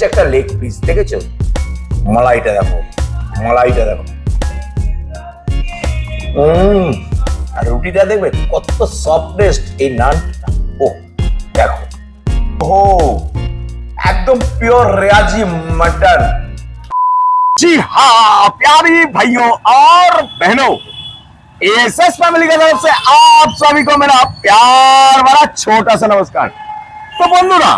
হচ্ছে একটা leg piece, দেখেছো? মালাইটা দেখো, মালাইটা দেখো। আর রুটিটা দেখবে কত সফটেস্ট এই নানটা। ও দেখো, ও एकदम प्योर रियाजी मटन। जी हाँ प्यारी भाइयों और बहनों, एएसएस फैमिली की तरफ से आप सभी को मेरा प्यार भरा छोटा सा नमस्कार। तो बंधुरा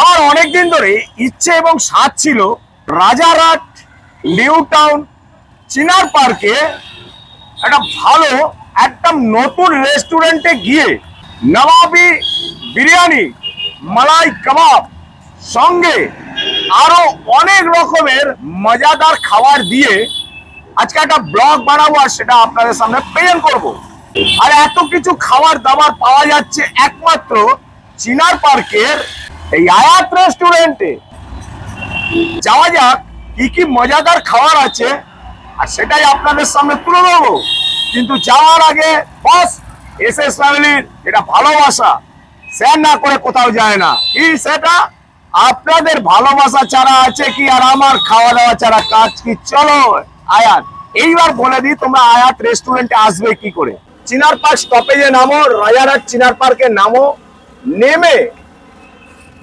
আর অনেকদিন ধরে ইচ্ছে এবং স্বাদ ছিল রাজারহাট নিউ টাউন চিনার পার্কে একটা ভালো একদম নতুন রেস্টুরেন্টে গিয়ে নবাবি বিরিয়ানি, মালাই কাবাব সঙ্গে আরো অনেক রকমের মজাদার খাবার দিয়ে আজকে একটা ব্লগ বানাবো আর সেটা আপনাদের সামনে প্রেজেন্ট করব। আর এত কিছু খাবার দাবার পাওয়া যাচ্ছে একমাত্র চিনার পার্কের এই আয়াত রেস্টুরেন্টে। যাওয়া যাক কি কি মজাদার খাবার আছে আর সেটাই আপনাদের সামনে তুলে ধরবো। কিন্তু যাওয়ার আগে বস এসএস ফ্যামিলির এটা ভালোবাসা শেয়ার না করে কোথাও যায় না। কি সেটা? আপনাদের ভালোবাসা ছাড়া আছে কি আর আমার খাওয়া দাওয়া ছাড়া কাজ কি? চলো আয়াত এইবার বলে দিই তোমরা আয়াত রেস্টুরেন্টে আসবে কি করে। চিনার পার্ক স্টপেজে নামো, রাজারহাট চিনার পার্কে নামো, নেমে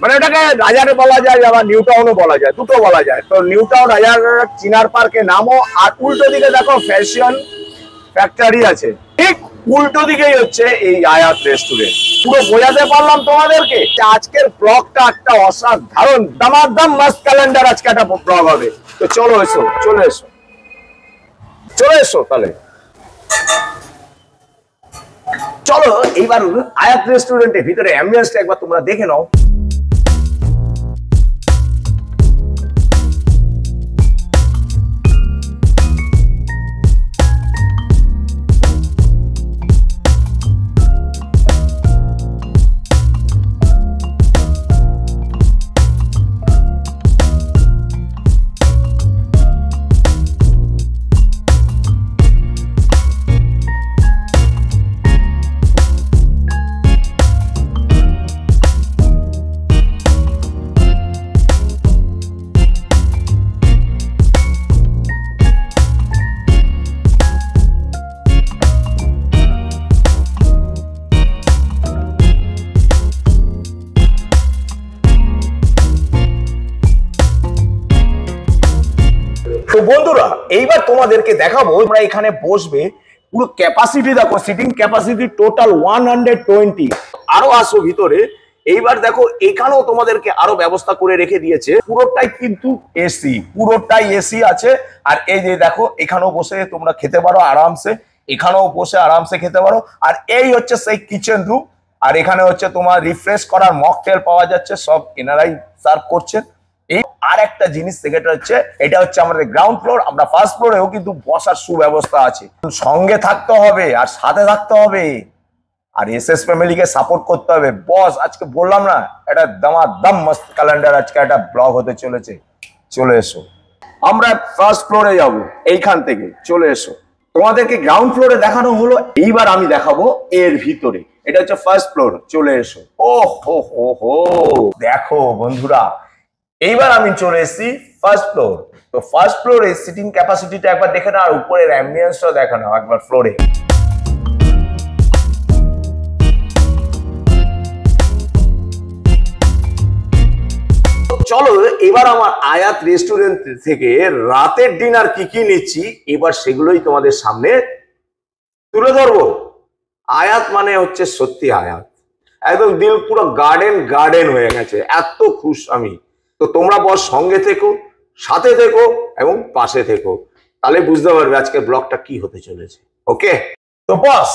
মানে এটাকে রাজারে বলা যায় আবার নিউ টাউনও বলা যায়, দুটো বলা যায়। তো নিউ টাউন রাজারহাট চিনার পার্কে নামো আর উল্টো দিকে দেখো ফ্যাশন ফ্যাক্টরি আছে, ঠিক উল্টো দিকেই হচ্ছে এই আয়াত রেস্টুরেন্ট। পুরো বোঝাতে পারলাম তোমাদেরকে। আজকের ব্লগটা একটা অসাধারণ দামাদাম মাস্ট ক্যালেন্ডার আজকে একটা ব্লগ হবে। তো চলো এসো, চলে এসো, চলে এসো তাহলে চলো এইবার আয়াত রেস্টুরেন্টের ভিতরে অ্যাম্বিয়েন্সটা একবার তোমরা দেখে নাও। তো বন্ধুরা এইবার তোমাদেরকে দেখাবো তোমরা এখানে বসবে, পুরো ক্যাপাসিটি দেখো, সিটিং ক্যাপাসিটি টোটাল 120। আরো আসো ভিতরে। এইবার দেখো এখানেও তোমাদেরকে আরো ব্যবস্থা করে রেখে দিয়েছে, পুরোটাই কিন্তু এসি, পুরোটাই এসি আছে। আর এই যে দেখো এখানেও বসে তোমরা খেতে পারো আরামসে, এখানেও বসে আরামসে খেতে পারো। আর এই হচ্ছে সেই কিচেন রুম। আর এখানে হচ্ছে তোমার রিফ্রেশ করার মকটেল পাওয়া যাচ্ছে, সব এনারাই সার্ভ করছেন। এই আর একটা জিনিস সেটা হচ্ছে এটা হচ্ছে আমাদের গ্রাউন্ড ফ্লোর। আমরা ফার্স্ট ফ্লোরেও কিন্তু বসার সুব্যবস্থা আছে। সঙ্গে থাকতে হবে আর সাথে থাকতে হবে আর এসএস ফ্যামিলিকে সাপোর্ট করতে হবে। বস আজকে বললাম না এটা দামাদাম মস্ত ক্যালেন্ডার আজকে একটা ব্লগ হতে চলেছে। চলে এসো, আমরা ফার্স্ট ফ্লোরে যাব, এইখান থেকে চলে এসো। তোমাদেরকে গ্রাউন্ড ফ্লোরে দেখানো হলো, এইবার আমি দেখাবো এর ভিতরে। এটা হচ্ছে ফার্স্ট ফ্লোর, চলে এসো। ও হো হো হো, দেখো বন্ধুরা এইবার আমি চলে এসেছি ফার্স্ট ফ্লোর। তো ফার্স্ট ফ্লোরে সিটিং ক্যাপাসিটিটা একবার দেখে নাও আর উপরের অ্যাম্বিয়েন্সটা দেখে নাও একবার ফ্লোরে। চলো এবার আমার আয়াত রেস্টুরেন্ট থেকে রাতের ডিনার কি কি নিচ্ছি এবার সেগুলোই তোমাদের সামনে তুলে ধরবো। আয়াত মানে হচ্ছে সত্যি আয়াত, একদম দিল পুরো গার্ডেন গার্ডেন হয়ে গেছে, এত খুশ আমি। তো তোমরা বস সঙ্গে থেকো, সাথে থেকো এবং পাশে থেকো, তাহলে বুঝতে পারবে আজকে ব্লগটা কি হতে চলেছে। ওকে, তো বস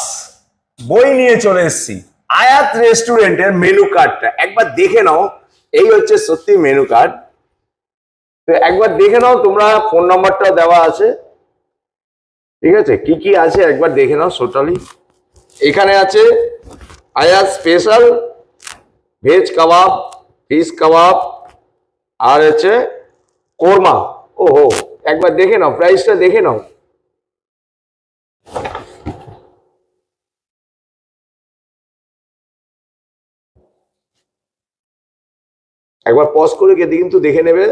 বই নিয়ে চলে এসেছি। আয়াত রেস্টুরেন্টের মেনু কার্ডটা একবার দেখে নাও। এই হচ্ছে সত্যি মেনু কার্ড। তো একবার দেখে নাও তোমরা, ফোন নাম্বারটা দেওয়া আছে, ঠিক আছে? কি কি আছে একবার দেখে নাও টোটালি। এখানে আছে আয়াত স্পেশাল ভেজ কাবাব, ফিশ কাবাব আর হচ্ছে কোরমা। ওহো, একবার দেখে নাও, প্রাইসটা দেখে নাও। একবার পজ করে কিন্তু দেখে নেবে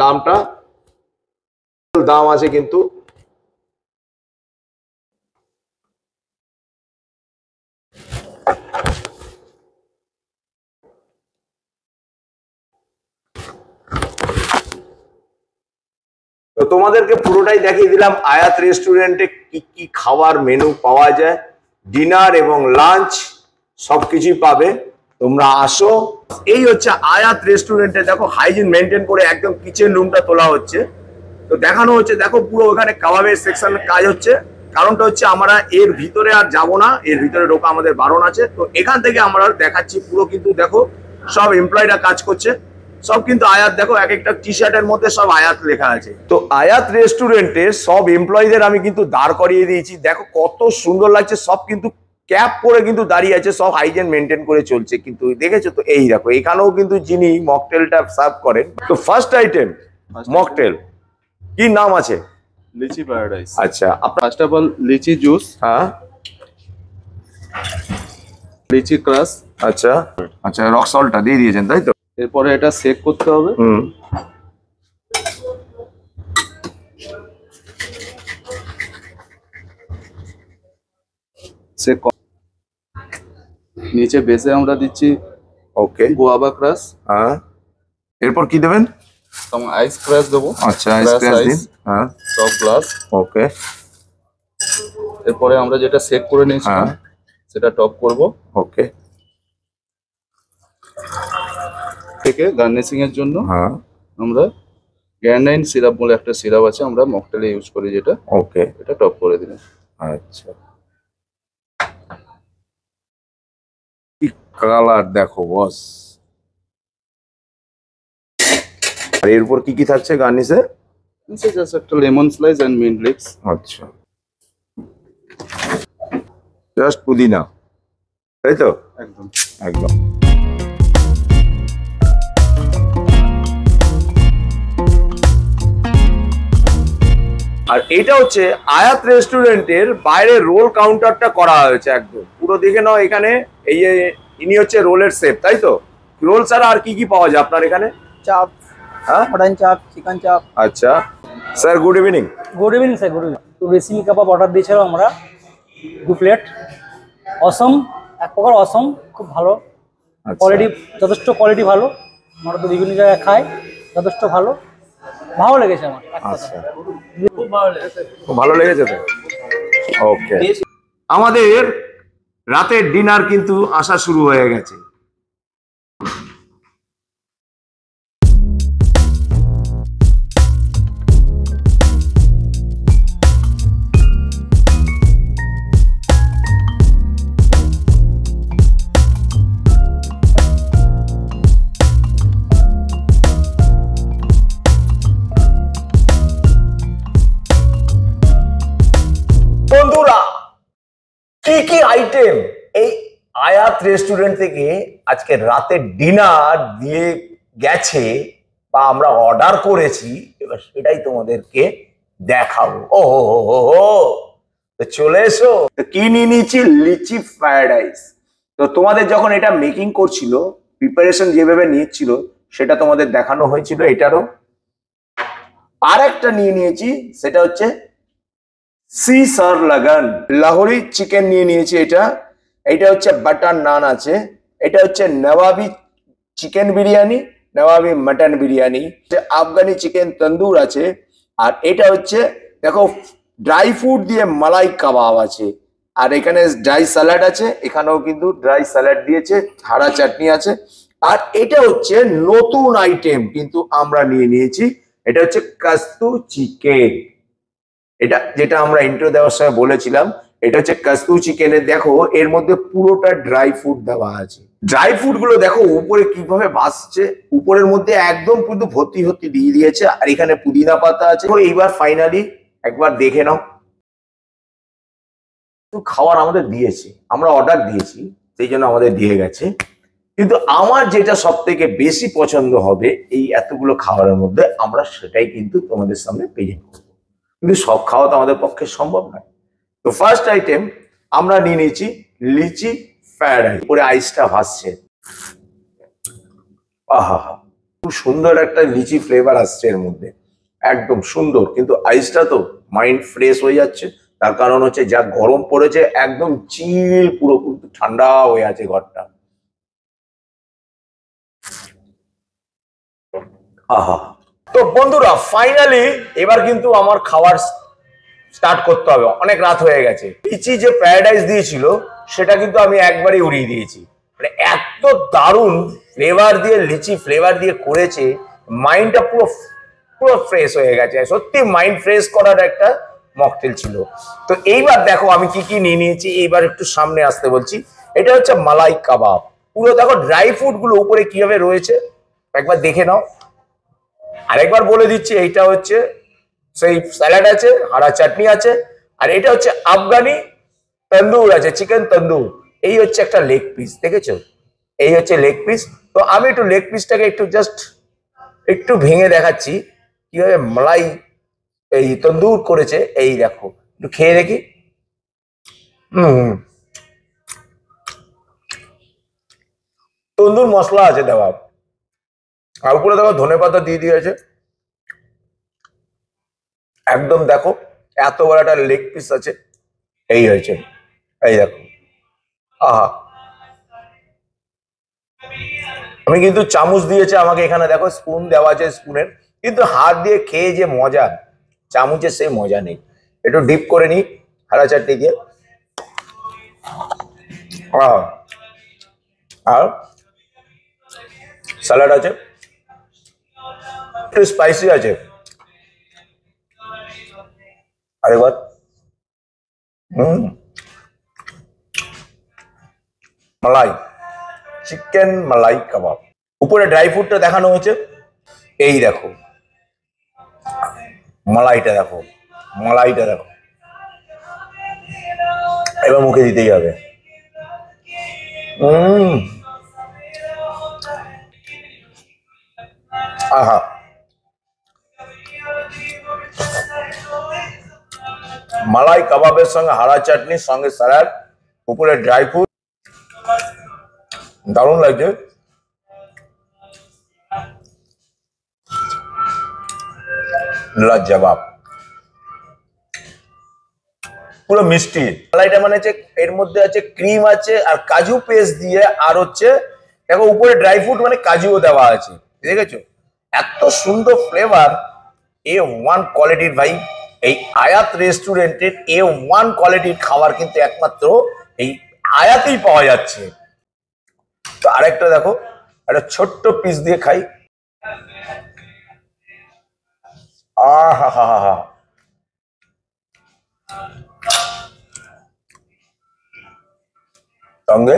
দামটা, দাম আছে কিন্তু। তো তোমাদেরকে পুরোটাই দেখিয়ে দিলাম আয়াত রেস্টুরেন্টে কি কি খাবার মেনু পাওয়া যায়, ডিনার এবং লাঞ্চ সবকিছুই পাবে। তোমরা আসো। এই হচ্ছে আয়াত রেস্টুরেন্টে, দেখো হাইজিন মেনটেন করে একদম কিচেন রুমটা তোলা হচ্ছে। তো দেখানো হচ্ছে, দেখো পুরো ওখানে কাবাবের সেকশন কাজ হচ্ছে। কারণটা হচ্ছে আমরা এর ভিতরে আর যাব না, এর ভিতরে ঢোকা আমাদের বারণ আছে। তো এখান থেকে আমরা দেখাচ্ছি পুরো, কিন্তু দেখো সব এমপ্লয়িরা কাজ করছে, সব কিন্তু আয়াত। দেখো এক একটা টি শার্টের মধ্যে সব আয়াত লেখা আছে। তো আয়াত রেস্টুরেন্টের সব এমপ্লয়ীদের আমি কিন্তু দাঁড় করিয়ে দিয়েছি। দেখো কত সুন্দর লাগছে, সব কিন্তু ক্যাপ পরে কিন্তু দাঁড়িয়ে আছে, সব হাইজিন মেনটেন করে চলছে। কিন্তু দেখেছো তো, এই দেখো এখানেও কিন্তু যিনি মকটেলটা সার্ভ করেন। তো ফার্স্ট আইটেম মকটেল, কি নাম আছে? লিচি প্যারাডাইস। আচ্ছা, ফার্স্ট অফ অল লিচি জুস, হ্যাঁ, লিচি ক্রাশ। আচ্ছা আচ্ছা, রক সল্টটা দিয়ে দিয়েছেন তাই তো? এরপরে এটা সেক করতে হবে। হুম, সেক নিচে বেসে আমরা দিচ্ছি ওকে, গোয়াবা ক্রাশ, হ্যাঁ। এরপর কি দেবেন? এবং আইস ক্রাশ দেবো। আচ্ছা, আইস ক্রাশ দিন, হ্যাঁ, টপ গ্লাস। ওকে। এরপরে আমরা যেটা সেক করে নিয়েছিলাম হ্যাঁ, সেটা টপ করব। ওকে, থেকে গার্নিশিং এর জন্য হ্যাঁ, আমরা গ্র্যানাইন সিরাপ বলে একটা সিরাপ আছে, আমরা মকটেলে ইউজ করি, যেটা ওকে, এটা টপ করে দিলাম। আচ্ছা। কি কালার দেখো বস। আর এরপর কি কি থাকছে গার্নিশে? নিচে জাস্ট একটা lemon slice and mint leaves. আচ্ছা, জাস্ট পুদিনা, তাই তো? একদম একদম। আর এটা হচ্ছে আয়াত রেস্টুরেন্টের বাইরে রোল কাউন্টারটা করা হয়েছে একদম পুরো, দেখে নাও। এখানে এই যে ইনি হচ্ছে রোলের শেফ, তাই তো? রোল ছাড়া আর কি কি পাওয়া যায় আপনার এখানে? চাপ, হ্যাঁ, মটন চাপ, চিকেন চাপ। আচ্ছা sir, good evening. Good evening sir, good evening. তো রেসিমি কাবাব অর্ডার দিয়েছিলাম আমরা 2 প্লেট। অসম, এক প্রকার অসম, খুব ভালো কোয়ালিটি, যথেষ্ট কোয়ালিটি ভালো। আমরা তো বিভিন্ন জায়গায় খাই, যথেষ্ট ভালো, ভালো লেগেছে আমার। আচ্ছা, খুব ভালো লেগেছে তো? ওকে। আমাদের রাতের ডিনার কিন্তু আসা শুরু হয়ে গেছে। বন্ধুরা, কি কি আইটেম এই আয়াত রেস্টুরেন্ট থেকে আজকে রাতে ডিনার দিয়ে গেছে বা আমরা অর্ডার করেছি, এবার সেটাই তোমাদেরকে দেখাবো। ও চলে এসো। কি নিয়ে নিয়েছি? লিচি ফ্রাইড রাইস। তো তোমাদের যখন এটা মেকিং করছিল, প্রিপারেশন যেভাবে নিচ্ছিল সেটা তোমাদের দেখানো হয়েছিল। এটারও আর একটা নিয়ে নিয়েছি, সেটা হচ্ছে সিসার লাগান লাহোরি চিকেন নিয়ে নিয়েছি। এটা হচ্ছে বাটার নান আছে। এটা হচ্ছে নবাবি চিকেন বিরিয়ানি, নবাবি মটন বিরিয়ানি, আফগানি চিকেন তন্দুর আছে। আর এটা হচ্ছে দেখো ড্রাই ফ্রুট দিয়ে মালাই কাবাব আছে। আর এখানে ড্রাই স্যালাড আছে, এখানেও কিন্তু ড্রাই স্যালাড দিয়েছে, হারা চাটনি আছে। আর এটা হচ্ছে নতুন আইটেম কিন্তু আমরা নিয়ে নিয়েছি, এটা হচ্ছে কাস্তু চিকেন। এটা যেটা আমরা ইন্ট্রো দেওয়ার সময় বলেছিলাম, এটা হচ্ছে কাস্তু চিকেনের। দেখো এর মধ্যে পুরোটা ড্রাই ফ্রুট দেওয়া আছে। ড্রাই ফ্রুট গুলো দেখো উপরে কিভাবে ভাসছে, উপরের মধ্যে একদম কিন্তু ভর্তি ভর্তি দিয়ে দিয়েছে। আর এখানে পুদিনা পাতা আছে। এইবার ফাইনালি একবার দেখে নাও। খাবার আমাদের দিয়েছে, আমরা অর্ডার দিয়েছি, সেই জন্য আমাদের দিয়ে গেছে। কিন্তু আমার যেটা সব থেকে বেশি পছন্দ হবে এই এতগুলো খাবারের মধ্যে, আমরা সেটাই কিন্তু তোমাদের সামনে প্রেজেন্ট করবো। কিন্তু সব খাওয়া তো আমাদের পক্ষে সম্ভব নয়। তো ফার্স্ট আইটেম আমরা নিয়ে নিয়েছি লিচি ফ্রাইড রাইস। পরে আইসটা ভাসছে, আহা, খুব সুন্দর একটা লিচি ফ্লেভার আসছে এর মধ্যে, একদম সুন্দর। কিন্তু আইসটা তো মাইন্ড ফ্রেশ হয়ে যাচ্ছে, তার কারণ হচ্ছে যা গরম পড়েছে, একদম চিল, পুরো ঠান্ডা হয়ে আছে ঘরটা। আহা, তো বন্ধুরা ফাইনালি এবার কিন্তু আমার খাবার স্টার্ট করতে হবে, অনেক রাত হয়ে গেছে। লিচি যে প্যারাডাইস দিয়েছিল সেটা কিন্তু আমি একবারই উড়িয়ে দিয়েছি। মানে এত দারুণ ফ্লেভার দিয়ে, লিচি ফ্লেভার দিয়ে করেছে, মাইন্ডটা পুরো পুরো ফ্রেশ হয়ে গেছে। সত্যি মাইন্ড ফ্রেশ করার একটা মকটেল ছিল। তো এইবার দেখো আমি কি কি নিয়ে নিয়েছি, এইবার একটু সামনে আসতে বলছি। এটা হচ্ছে মালাই কাবাব, পুরো দেখো ড্রাই ফ্রুট গুলো উপরে কিভাবে রয়েছে, একবার দেখে নাও। আরেকবার বলে দিচ্ছি, এইটা হচ্ছে সেই স্যালাড আছে, হারা চাটনি আছে, আর এটা হচ্ছে আফগানি তন্দুর আছে, চিকেন তন্দুর। এই হচ্ছে একটা লেগ পিস, দেখেছো? এই হচ্ছে লেগ পিস। তো আমি একটু লেগ পিসটাকে একটু জাস্ট একটু ভেঙে দেখাচ্ছি কিভাবে মালাই এই তন্দুর করেছে। এই দেখো, একটু খেয়ে দেখি। তন্দুর মশলা আছে দেওয়া, আর উপরে দেখো ধনেপাতা দিয়ে দিয়েছে। একদম দেখো এত বড় একটা লেগ পিস আছে, এই হয়েছে, এই দেখো। আহা, আমি কিন্তু চামচ দিয়েছে আমাকে, এখানে দেখো স্পুন দেওয়া আছে, স্পুনের কিন্তু হাত দিয়ে খেয়ে যে মজা, চামচের সেই মজা নেই। একটু ডিপ করে নি হারা চাটনি দিয়ে। আর স্যালাড আছে, একটু স্পাইসি আছে। আরেকবার মালাই, চিকেন মালাই কাবাব। উপরে ড্রাই ফ্রুটটা দেখানো হয়েছে, এই দেখো মালাইটা দেখো, মালাইটা দেখো। এবার মুখে দিতেই হবে। আহা, মালাই কাবাবের সঙ্গে হারা চাটনি, সঙ্গে স্যালাড, উপরে ড্রাই ফ্রুট, দারুণ লাগছে। লাজবাব, পুরো মিষ্টি মালাইটা। মানে হচ্ছে এর মধ্যে আছে ক্রিম আছে, আর কাজু পেস্ট দিয়ে, আর হচ্ছে দেখো উপরে ড্রাই ফ্রুট মানে কাজুও দেওয়া আছে, দেখেছো? এত সুন্দর ফ্লেভার, A1 কোয়ালিটির ভাই। এই আয়াত রেস্টুরেন্টের A1 কোয়ালিটির খাবার কিন্তু একমাত্র এই আয়াতেই পাওয়া যাচ্ছে। তো আরেকটা দেখো, একটা ছোট্ট পিস দিয়ে খাই। আহা হা হা হা, সঙ্গে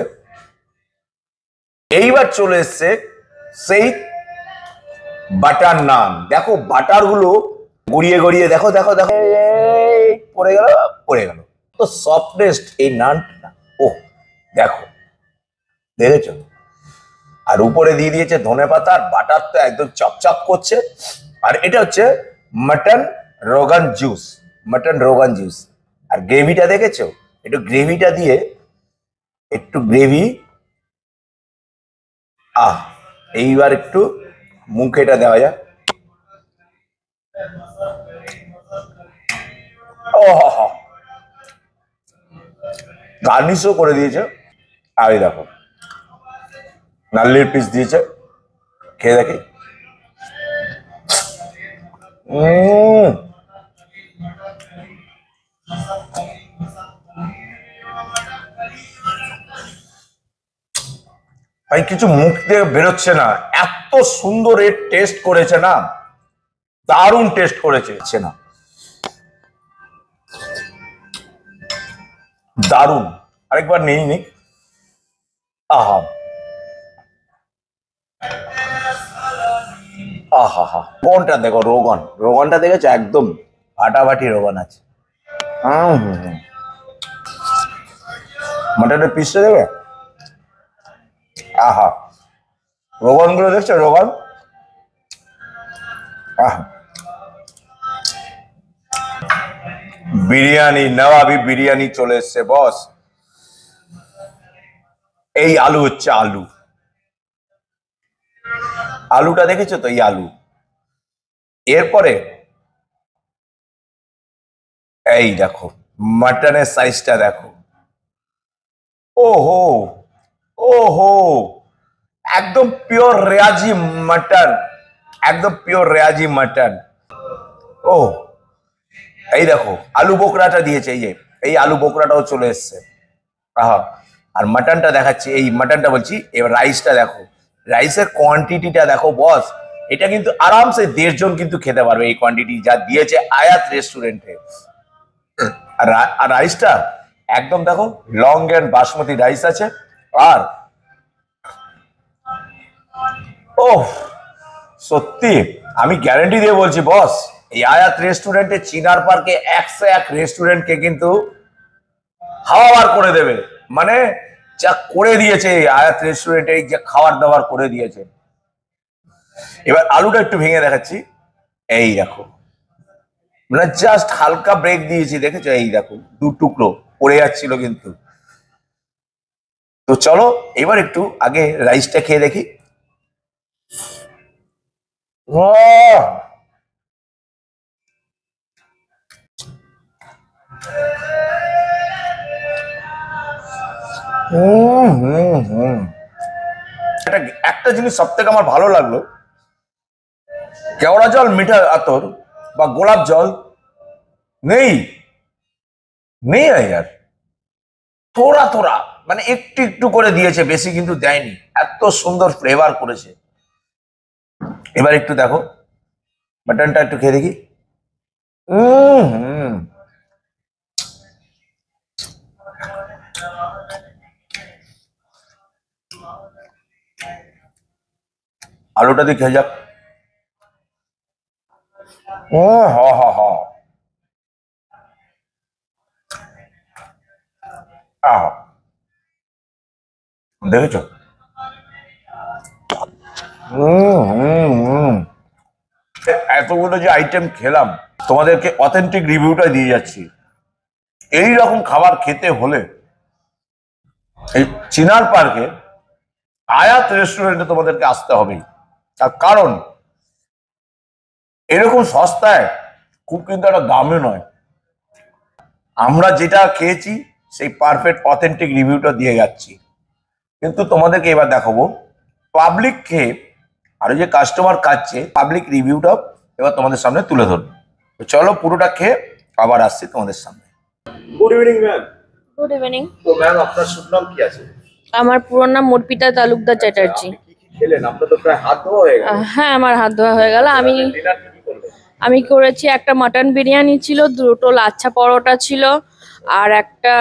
এইবার চলে এসছে সেই বাটার নান। দেখো বাটার গুলো গড়িয়ে গড়িয়ে, দেখো দেখো দেখো, পড়ে গেল, পড়ে গেল। তো সফটেস্ট এই নানটা, ও দেখো, দেখেছো? আর উপরে দিয়ে দিয়েছে ধনেপাতা, আর বাটার তো একদম চপচপ করছে। আর এটা হচ্ছে মটন রোগান জুস, মটন রোগান জুস। আর গ্রেভিটা দেখেছো? একটু গ্রেভিটা দিয়ে, একটু গ্রেভি, এইবার একটু মুখে এটা দেওয়া যায়। ও গার্নিশও করে দিয়েছে। আর এই দেখো নাল্লির পিস দিয়েছে, খেয়ে দেখি। ভাই কিছু মুখ দিয়ে বেরোচ্ছে না, এত সুন্দর এর টেস্ট করেছে না, দারুণ টেস্ট করেছে না, দারুণ। আরেকবার নেই নি। আহা আহা হা, কোনটা দেখো, রোগন, রোগনটা দেখেছো? একদম ফাটাফাটি রোগন আছে। মটনের পিসটা দেবে, আহা, রোগন গুলো দেখছো? রোগন, আহা, বিরিয়ানি, নবাবি বিরিয়ানি চলে এসছে বস। এই আলু হচ্ছে আলু, আলুটা দেখেছো তো, এই আলু। এরপরে এই দেখো মাটনের সাইজটা দেখো, ওহো ওহো, একদম পিওর রেয়াজি মাটন, একদম পিওর রেয়াজি মাটন। ও এই দেখো আলু বোকরাটা দিয়েছে, এই যে এই আলু বোকরাটাও চলে এসছে। আহা, আর মাটনটা দেখাচ্ছি, এই মাটনটা বলছি। এবার রাইসটা দেখো, রাইসের কোয়ান্টিটিটা দেখো বস, এটা কিন্তু আরামসে 1.5 জন কিন্তু খেতে পারবে এই কোয়ান্টিটি যা দিয়েছে আয়াত রেস্টুরেন্টে। আর রাইসটা একদম দেখো লং এন্ড বাসমতি রাইস আছে। আর ও সত্যি আমি গ্যারান্টি দিয়ে বলছি বস, এই আয়াত রেস্টুরেন্টে চিনার পার্কে 101 রেস্টুরেন্টকে কিন্তু হাওয়া বার করে দেবে। মানে যা করে দিয়েছে এই আয়াত রেস্টুরেন্টে, এই যে খাবার দাবার করে দিয়েছে। এবার আলুটা একটু ভেঙে দেখাচ্ছি, এই দেখো, মানে জাস্ট হালকা ব্রেক দিয়েছি, দেখেছো? এই দেখো 2 টুকরো পড়ে যাচ্ছিল কিন্তু। তো চলো এবার একটু আগে রাইসটা খেয়ে দেখি। একটা জিনিস সব থেকে আমার ভালো লাগলো, কেওড়া জল, মিঠা আতর বা গোলাপ জল নেই, নেই আর থোড়া থোড়া, মানে একটু একটু করে দিয়েছে, বেশি কিন্তু দেয়নি। এত সুন্দর ফ্লেভার করেছে। এবার একটু দেখো মাটনটা একটু খেয়ে দেখি। আলুটা দিয়ে খেয়ে যাক। ও হ হ হ, আহা, দেখেছো? এতগুলো যে আইটেম খেলাম, তোমাদেরকে অথেন্টিক রিভিউটা দিয়ে যাচ্ছি। এই রকম খাবার খেতে হলে এই চিনার পার্কে আয়াত রেস্টুরেন্টে তোমাদেরকে আসতে হবে। তার কারণ এরকম সস্তায় খুব কিন্তু একটা দামে নয়। আমরা যেটা খেয়েছি সেই পারফেক্ট অথেন্টিক রিভিউটা দিয়ে যাচ্ছি। কিন্তু তোমাদেরকে এবার দেখাবো পাবলিক খেয়ে, আর যে কাস্টমার খাচ্ছে পাবলিক রিভিউটা এবার তোমাদের সামনে তুলে ধরবো। তো চলো পুরোটা খেয়ে আবার আসছি তোমাদের সামনে। Good evening ma'am. Good evening. তো ম্যাম আপনার শুভ নাম কি আছে? আমার পুরো নাম অর্পিতা তালুকদার চ্যাটার্জি। কি কি খেলেন? আপনার তো প্রায় হাত ধোয়া হয়ে গেল। হ্যাঁ, আমার হাত ধোয়া হয়ে গেল। ডিনার কি করলেন? আমি করেছি একটা মাটন বিরিয়ানি ছিল, 2টো লাচ্ছা পরোটা ছিল, আর একটা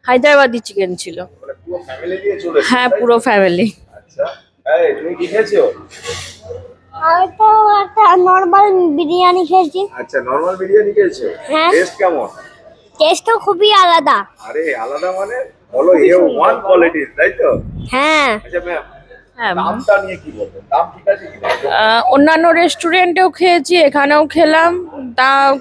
হায়দ্রাবাদি চিকেন ছিল। মানে পুরো ফ্যামিলি নিয়ে চলে এসেছেন? হ্যাঁ, পুরো ফ্যামিলি। আচ্ছা, এই তুমি কি খেয়েছো? আমি তো একটা নর্মাল বিরিয়ানি খেয়েছি। আচ্ছা, নরমাল বিরিয়ানি খেয়েছো? হ্যাঁ। টেস্ট কেমন? টেস্টও খুবই আলাদা। আরে আলাদা মানে বলো A1 কোয়ালিটি, তাই তো? হ্যাঁ। আচ্ছা ম্যাম, হ্যাঁ, দামটা নিয়ে কি বলবেন? দাম ঠিক আছে কি না? অন্যান্য রেস্টুরেন্টেও খেয়েছি, এখানেও খেলাম,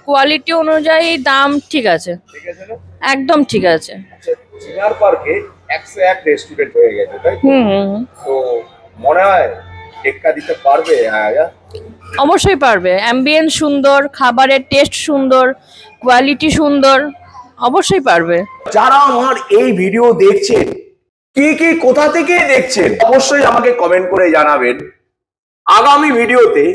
কোয়ালিটি অনুযায়ী দাম ঠিক আছে, ঠিক আছে না? একদম ঠিক আছে। আচ্ছা, চিনার পার্কে 101 রেস্টুরেন্ট হয়ে গেছে, তাই তো? হুম, তো মনে হয় টেক্কা দিতে পারবে? হ্যাঁ, অবশ্যই পারবে। অ্যাম্বিয়েন্স সুন্দর, খাবারের টেস্ট সুন্দর, কোয়ালিটি সুন্দর, অবশ্যই পারবে। যারা আমার এই ভিডিও দেখছেন, কি কি কোথা থেকে দেখছেন অবশ্যই আমাকে কমেন্ট করে জানাবেন। আগামী ভিডিওতে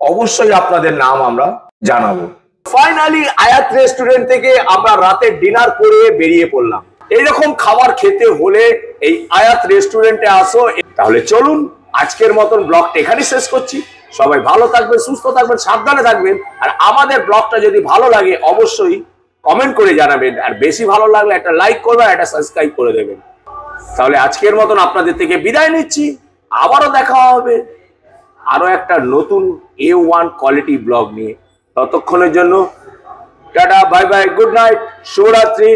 অবশ্যই আপনাদের নাম আমরা জানাবো। ফাইনালি আয়াত রেস্টুরেন্ট থেকে আমরা রাতে ডিনার করে বেরিয়ে পড়লাম। এইরকম খাবার খেতে হলে এই আয়াত রেস্টুরেন্টে আসো। তাহলে চলুন আজকের মতন ব্লগটা এখানেই শেষ করছি। সবাই ভালো থাকবেন, সুস্থ থাকবেন, সাবধানে থাকবেন। আর আমাদের ব্লগটা যদি ভালো লাগে অবশ্যই কমেন্ট করে জানাবেন। আর বেশি ভালো লাগলে একটা লাইক করবেন, একটা সাবস্ক্রাইব করে দেবেন। তাহলে আজকের মতন আপনাদের থেকে বিদায় নিচ্ছি। আবারও দেখা হবে আরো একটা নতুন A1 কোয়ালিটি ব্লগ নিয়ে। ততক্ষণের জন্য tata, bye bye, good night, শুভরাত্রি।